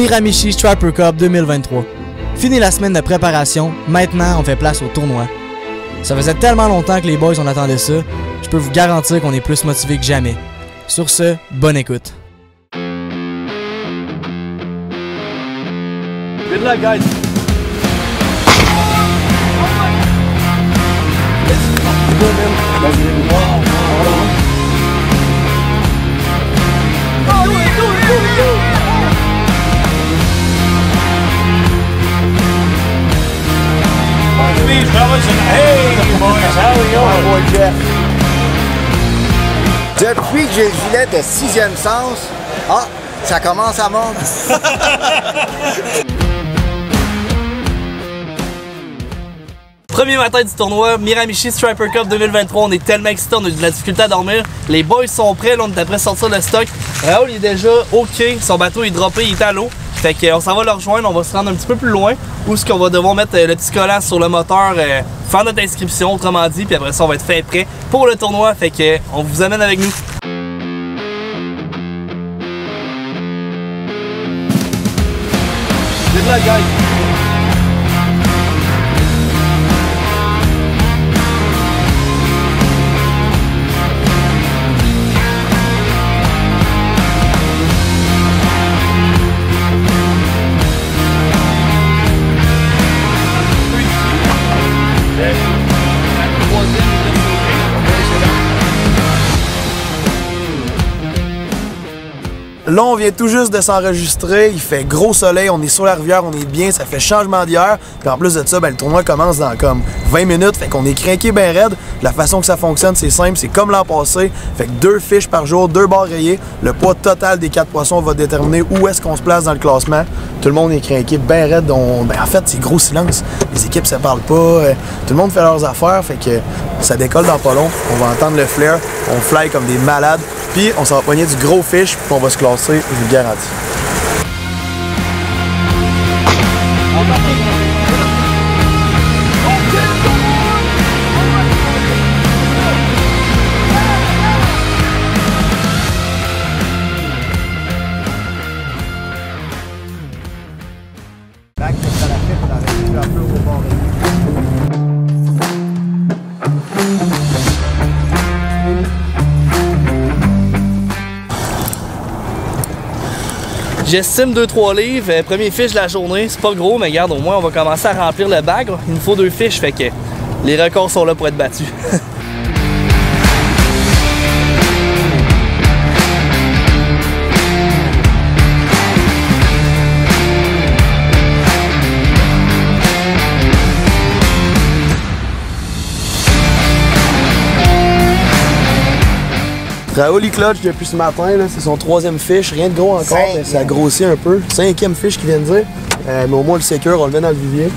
Miramichi Striper Cup 2023. Fini la semaine de préparation, maintenant on fait place au tournoi. Ça faisait tellement longtemps que les boys on attendait ça, je peux vous garantir qu'on est plus motivés que jamais. Sur ce, bonne écoute. Good luck, guys. Depuis que j'ai le gilet de 6e sens, ça commence à monter. Premier matin du tournoi, Miramichi Striper Cup 2023, on est tellement excités, on a de la difficulté à dormir. Les boys sont prêts, là, on est après sortir le stock. Raoul il est déjà OK, son bateau est droppé, il est à l'eau. Fait qu'on s'en va le rejoindre, on va se rendre un petit peu plus loin, où est-ce qu'on va devoir mettre le petit collant sur le moteur, faire notre inscription, autrement dit, puis après ça on va être fait prêt pour le tournoi. Fait qu'on vous amène avec nous. Good luck, guys. Là, on vient tout juste de s'enregistrer, il fait gros soleil, on est sur la rivière, on est bien, ça fait changement d'hier. Puis en plus de ça, le tournoi commence dans comme 20 minutes, fait qu'on est craqué ben raide. La façon que ça fonctionne, c'est simple, c'est comme l'an passé. Fait que 2 fiches par jour, 2 barres rayées. Le poids total des 4 poissons va déterminer où est-ce qu'on se place dans le classement. Tout le monde est craqué ben raide. En fait, c'est gros silence. Les équipes se parlent pas, tout le monde fait leurs affaires, fait que ça décolle dans pas long. On va entendre le flair, on fly comme des malades. Puis on s'en va pogner du gros fish, puis on va se classer, je vous le garantis. J'estime 2-3 livres, premier fiche de la journée, c'est pas gros, mais regarde, au moins on va commencer à remplir le bag. Il nous faut 2 fiches, fait que les records sont là pour être battus. Raoul il clutch depuis ce matin, c'est son 3e fiche, rien de gros encore, mais ça grossit un peu. 5e fiche qu'il vient de dire, mais au moins le sécure, on le met dans le vivier.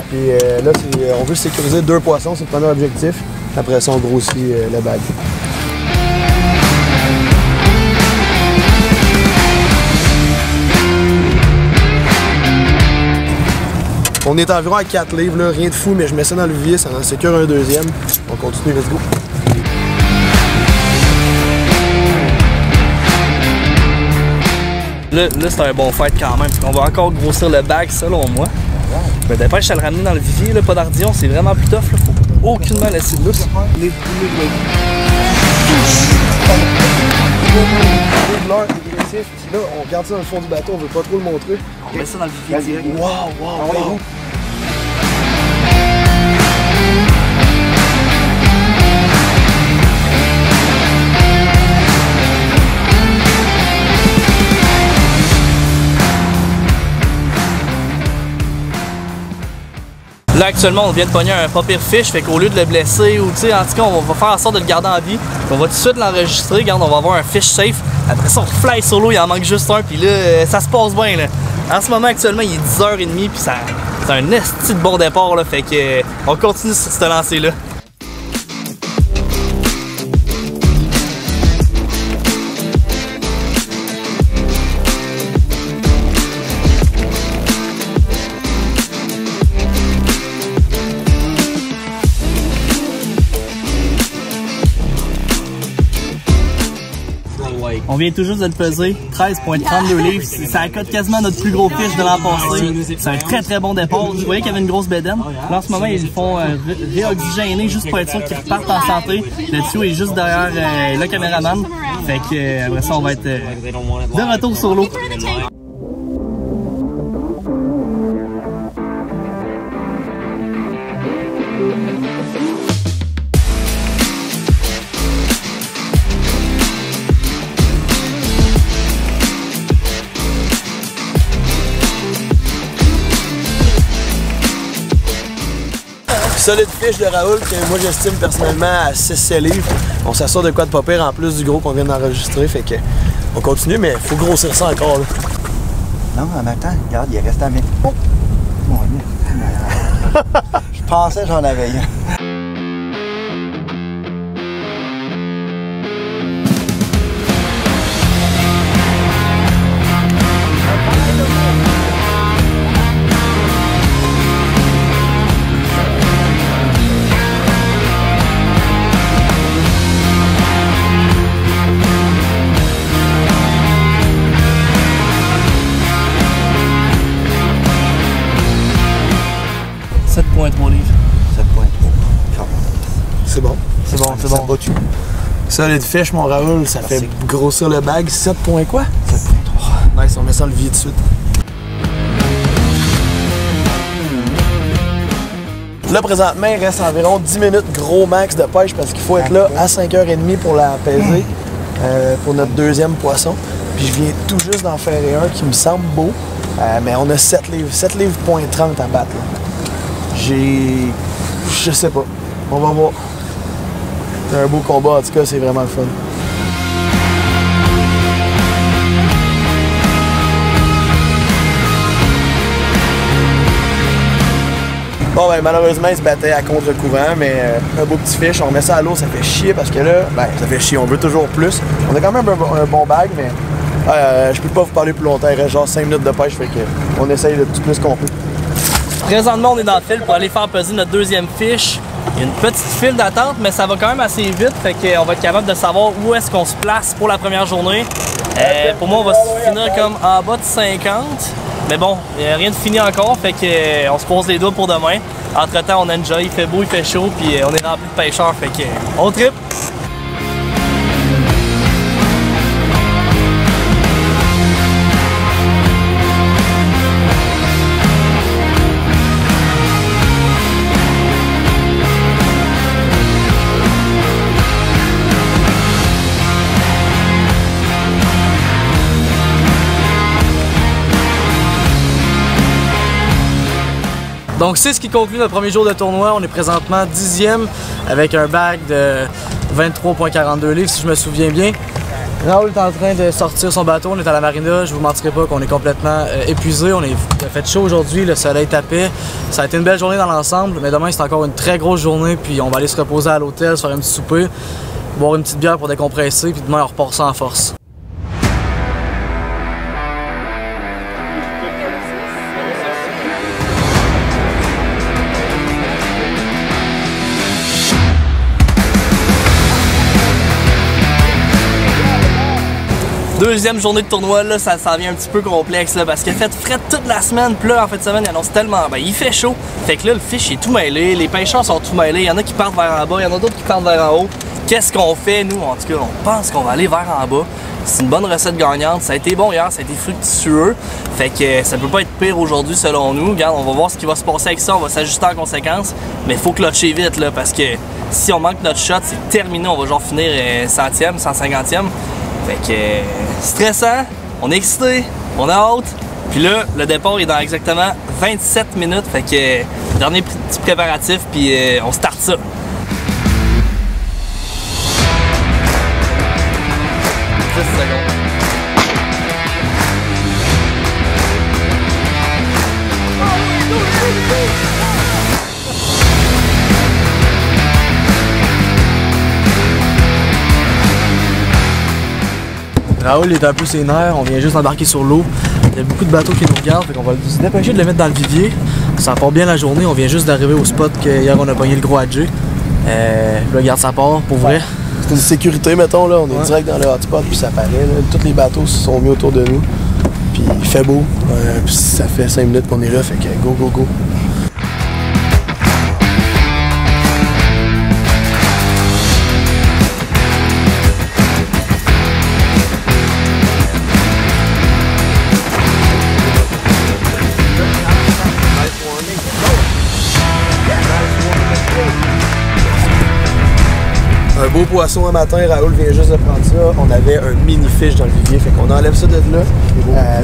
Puis là, on veut sécuriser 2 poissons, c'est le premier objectif. Après ça, on grossit le bag. On est environ à 4 livres, là, rien de fou, mais je mets ça dans le vivier, ça en sécure un 2e. On continue, let's go. Là c'est un bon fight quand même, parce qu'on va encore grossir le bag selon moi. Mais dépêche à le ramener dans le vivier, là, pas d'ardillon, c'est vraiment plus tough. Là. Faut aucunement laisser de lousse. Là, on garde ça dans le fond du bateau, on veut pas trop le montrer. On met ça dans le vivier direct. Wow. Là actuellement on vient de pogner un pas pire fiche, fait qu'au lieu de le blesser ou tu sais, en tout cas on va faire en sorte de le garder en vie. On va tout de suite l'enregistrer, regarde, on va avoir un fish safe. Après ça on fly sur l'eau, il en manque juste un, puis là ça se passe bien là. En ce moment actuellement il est 10h30, puis c'est un esti de bon départ là, fait que on continue sur ce lancer là. On vient tout juste de le peser, 13,32 livres. Ça accote quasiment notre plus gros fiche de l'an passé. C'est un très très bon départ. Je voyais qu'il y avait une grosse bédaine. Là en ce moment, ils le font réoxygéner juste pour être sûr qu'ils repartent en santé. Le tuyau est juste derrière le caméraman. Fait que après ça, on va être de retour sur l'eau. Solide fiche de Raoul que moi j'estime personnellement à 6-7 livres. On s'assure de quoi de pas pire en plus du gros qu'on vient d'enregistrer. Fait que on continue, mais faut grossir ça encore là. Non, en même temps, regarde, il reste à mettre. Oh! Mon Dieu. Je pensais que j'en avais un. C'est bon. C'est bon, c'est bon. Solide fiche, mon Raoul, ça fait grossir le bag. 7 points quoi? 7,3. Nice, on met ça le vide de suite. Là, présentement, il reste environ 10 minutes gros max de pêche parce qu'il faut être là à 5h30 pour la peser pour notre deuxième poisson. Puis je viens tout juste d'en faire un qui me semble beau, mais on a 7 livres, 7 livres point 30 à battre. Je sais pas. On va voir. C'est un beau combat, en tout cas, c'est vraiment le fun. Bon, ben malheureusement, il se battait à contre-courant, mais un beau petit fiche. On met ça à l'eau, ça fait chier parce que là, ben, ça fait chier, on veut toujours plus. On a quand même un bon bag, mais je peux pas vous parler plus longtemps. Il reste genre 5 minutes de pêche, fait qu'on essaye le petit plus qu'on peut. Présentement, on est dans le fil pour aller faire peser notre deuxième fiche. Il y a une petite file d'attente, mais ça va quand même assez vite, fait qu'on va être capable de savoir où est-ce qu'on se place pour la première journée. Pour moi, on va se finir comme en bas de 50. Mais bon, il n'y a rien de fini encore, fait qu'on se pose les doigts pour demain. Entre-temps, on enjoy, il fait beau, il fait chaud, puis on est rempli de pêcheurs, fait qu'on tripe. Donc c'est ce qui conclut notre premier jour de tournoi. On est présentement 10e avec un bag de 23,42 livres si je me souviens bien. Raoul est en train de sortir son bateau, on est à la marina, je vous mentirai pas qu'on est complètement épuisé, il a fait chaud aujourd'hui, le soleil tapait. Ça a été une belle journée dans l'ensemble, mais demain c'est encore une très grosse journée, puis on va aller se reposer à l'hôtel, se faire un petit souper, boire une petite bière pour décompresser, puis demain on repart ça en force. Deuxième journée de tournoi, là, ça s'en vient un petit peu complexe là, parce qu'il a fait frais toute la semaine, puis là en fin de semaine il annonce tellement ben il fait chaud. Fait que là le fiche est tout mêlé, les pêcheurs sont tout mêlés, il y en a qui partent vers en bas, il y en a d'autres qui partent vers en haut. Qu'est-ce qu'on fait nous? En tout cas, on pense qu'on va aller vers en bas. C'est une bonne recette gagnante, ça a été bon hier, ça a été fructueux. Fait que ça peut pas être pire aujourd'hui selon nous. Regarde, on va voir ce qui va se passer avec ça, on va s'ajuster en conséquence. Mais faut clutcher vite là, parce que si on manque notre shot, c'est terminé, on va genre finir 100e, 150e. Fait que stressant, on est excité, on a hâte. Puis là, le départ est dans exactement 27 minutes. Fait que dernier petit préparatif, puis on start ça. 10 secondes. Raoul est un peu sénère, on vient juste d'embarquer sur l'eau. Il y a beaucoup de bateaux qui nous regardent, fait qu'on va se dépêcher de le mettre dans le vivier. Ça part bien la journée, on vient juste d'arriver au spot que hier on a pogné le gros adjé. Là, regarde, ça part, pour vrai. C'est une sécurité, mettons, là. On est direct dans le hotspot, puis ça paraît, là. Tous les bateaux se sont mis autour de nous. Puis il fait beau. Puis ça fait 5 minutes qu'on est là, fait que go, go, go. Un beau poisson un matin, Raoul vient juste de prendre ça. On avait un mini-fiche dans le vivier, fait qu'on enlève ça de là.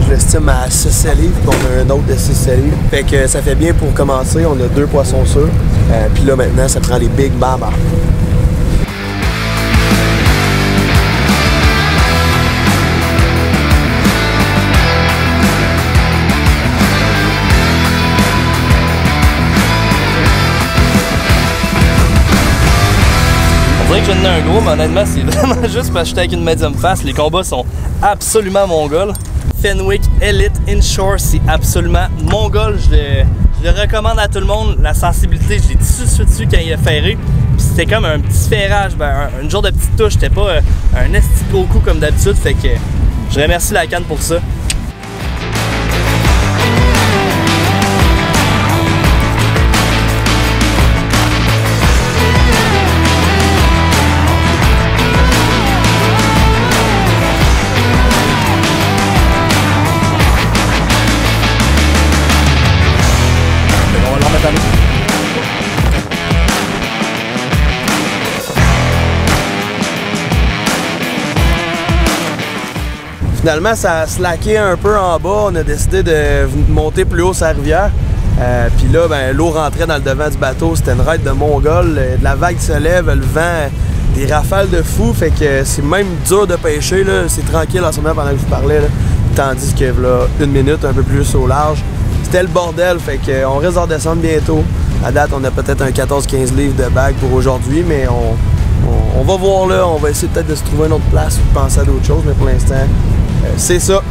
Je l'estime à 6 salives, puis on a un autre de 6 salives. Fait que ça fait bien pour commencer, on a 2 poissons sûrs. Puis là maintenant, ça prend les Big Mama. Je dirais que j'en ai un gros, mais honnêtement, c'est vraiment juste parce que j'étais avec une medium face. Les combats sont absolument mongols. Fenwick Elite Inshore, c'est absolument mongol. Je le recommande à tout le monde. La sensibilité, je l'ai tout de suite dessus quand il a ferré. C'était comme un petit ferrage, un genre de petite touche. C'était pas un esti gros coup comme d'habitude. Fait que je remercie la canne pour ça. Finalement, ça a slacké un peu en bas. On a décidé de monter plus haut sur la rivière. Puis là, ben, l'eau rentrait dans le devant du bateau. C'était une raide de Mongol. De la vague se lève, le vent, des rafales de fou. Fait que c'est même dur de pêcher. C'est tranquille en ce moment pendant que je vous parlais. Là. Tandis que là, 1 minute, un peu plus au large. C'était le bordel. Fait qu'on risque de redescendre bientôt. À date, on a peut-être un 14-15 livres de bague pour aujourd'hui, mais on va voir là. On va essayer peut-être de se trouver une autre place ou de penser à d'autres choses. Mais pour l'instant, c'est ça.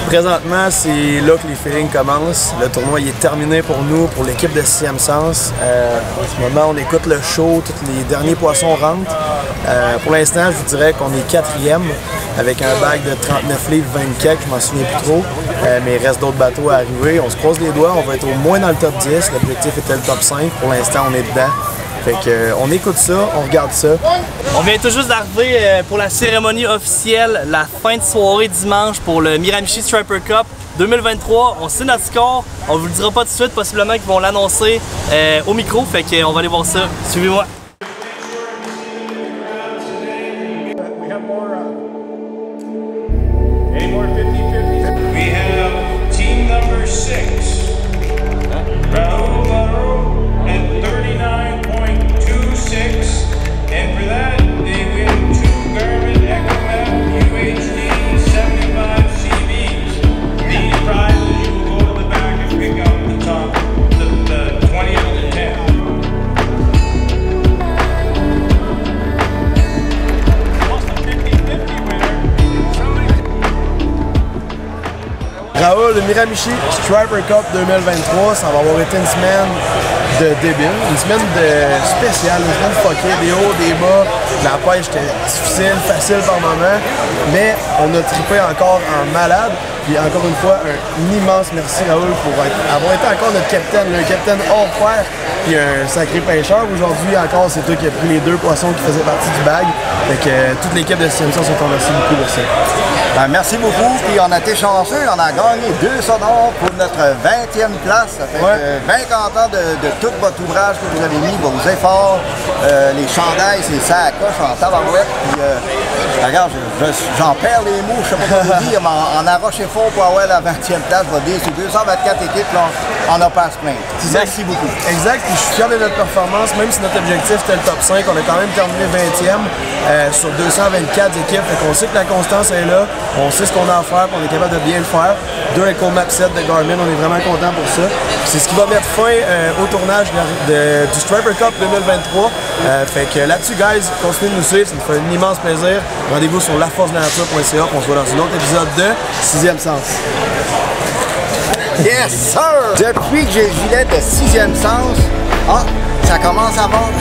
Présentement, c'est là que les feelings commencent. Le tournoi il est terminé pour nous, pour l'équipe de 6e Sens. En ce moment, on écoute le show, tous les derniers poissons rentrent. Pour l'instant, je vous dirais qu'on est 4e avec un bag de 39 livres, 24, je m'en souviens plus trop. Mais il reste d'autres bateaux à arriver. On se croise les doigts, on va être au moins dans le top 10. L'objectif était le top 5. Pour l'instant, on est dedans. Fait que, on écoute ça, on regarde ça. On vient tout juste d'arriver pour la cérémonie officielle, la fin de soirée dimanche pour le Miramichi Striper Cup 2023. On sait notre score, on vous le dira pas tout de suite, possiblement qu'ils vont l'annoncer au micro, fait qu'on va aller voir ça. Suivez-moi. Raoul, le Miramichi Striper Cup 2023, ça va avoir été une semaine de débile, une semaine spéciale, une semaine fuckée, des hauts, des bas. La pêche était difficile, facile par moment, mais on a trippé encore en malade. Puis encore une fois, un immense merci Raoul pour avoir été encore notre capitaine, un capitaine hors pair, puis un sacré pêcheur. Aujourd'hui encore, c'est toi qui as pris les 2 poissons qui faisaient partie du bag. Fait que toute l'équipe de CMC, on te remercie beaucoup de ça. Ben, merci beaucoup, puis on a été chanceux, on a gagné 200 $ pour notre 20e place. Ça fait que 20 ans de tout votre ouvrage que vous avez mis, vos efforts, les chandails, c'est ça à coche en tabarouette. Puis, regarde, j'en perds les mots, je sais pas comment vous dire, mais en arraché fort pour avoir la 20e place, je vais dire, sur 224 équipes, là, on n'a pas à se plaindre. Merci beaucoup. Exact, puis je suis fier de notre performance, même si notre objectif était le top 5, on a quand même terminé 20e sur 224 équipes. Fait qu'on sait que la constance est là, on sait ce qu'on a à faire, on est capable de bien le faire. 2 EcoMap 7 de Garmin, on est vraiment content pour ça. C'est ce qui va mettre fin au tournage du Striper Cup 2023. Fait que là-dessus, guys, continuez de nous suivre, ça nous fait un immense plaisir. Rendez-vous sur laforcenature.ca, on se voit dans un autre épisode de 6e Sens. Yes, sir! Depuis que j'ai le gilet de 6e sens, ça commence à vendre.